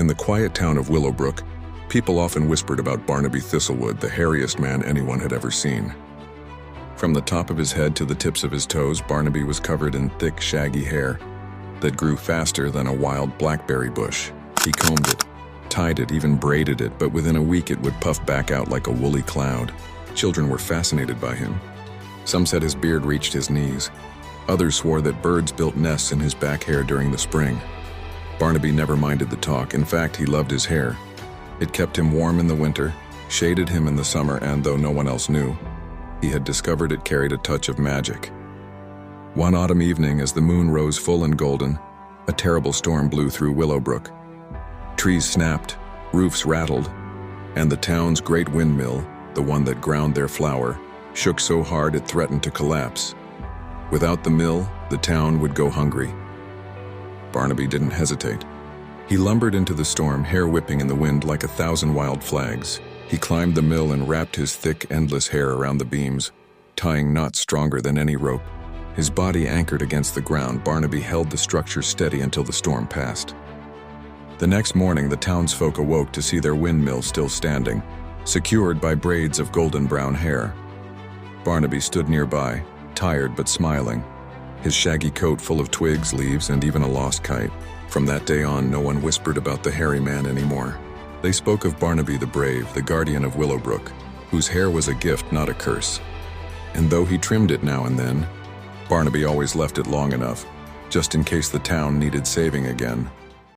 In the quiet town of Willowbrook, people often whispered about Barnaby Thistlewood, the hairiest man anyone had ever seen. From the top of his head to the tips of his toes, Barnaby was covered in thick, shaggy hair that grew faster than a wild blackberry bush. He combed it, tied it, even braided it, but within a week it would puff back out like a woolly cloud. Children were fascinated by him. Some said his beard reached his knees. Others swore that birds built nests in his back hair during the spring. Barnaby never minded the talk. In fact, he loved his hair. It kept him warm in the winter, shaded him in the summer, and though no one else knew, he had discovered it carried a touch of magic. One autumn evening, as the moon rose full and golden, a terrible storm blew through Willowbrook. Trees snapped, roofs rattled, and the town's great windmill, the one that ground their flour, shook so hard it threatened to collapse. Without the mill, the town would go hungry. Barnaby didn't hesitate. He lumbered into the storm, hair whipping in the wind like 1,000 wild flags. He climbed the mill and wrapped his thick, endless hair around the beams, tying knots stronger than any rope. His body anchored against the ground, Barnaby held the structure steady until the storm passed. The next morning, the townsfolk awoke to see their windmill still standing, secured by braids of golden brown hair. Barnaby stood nearby, tired but smiling, his shaggy coat full of twigs, leaves, and even a lost kite. From that day on, no one whispered about the hairy man anymore. They spoke of Barnaby the Brave, the guardian of Willowbrook, whose hair was a gift, not a curse. And though he trimmed it now and then, Barnaby always left it long enough, just in case the town needed saving again.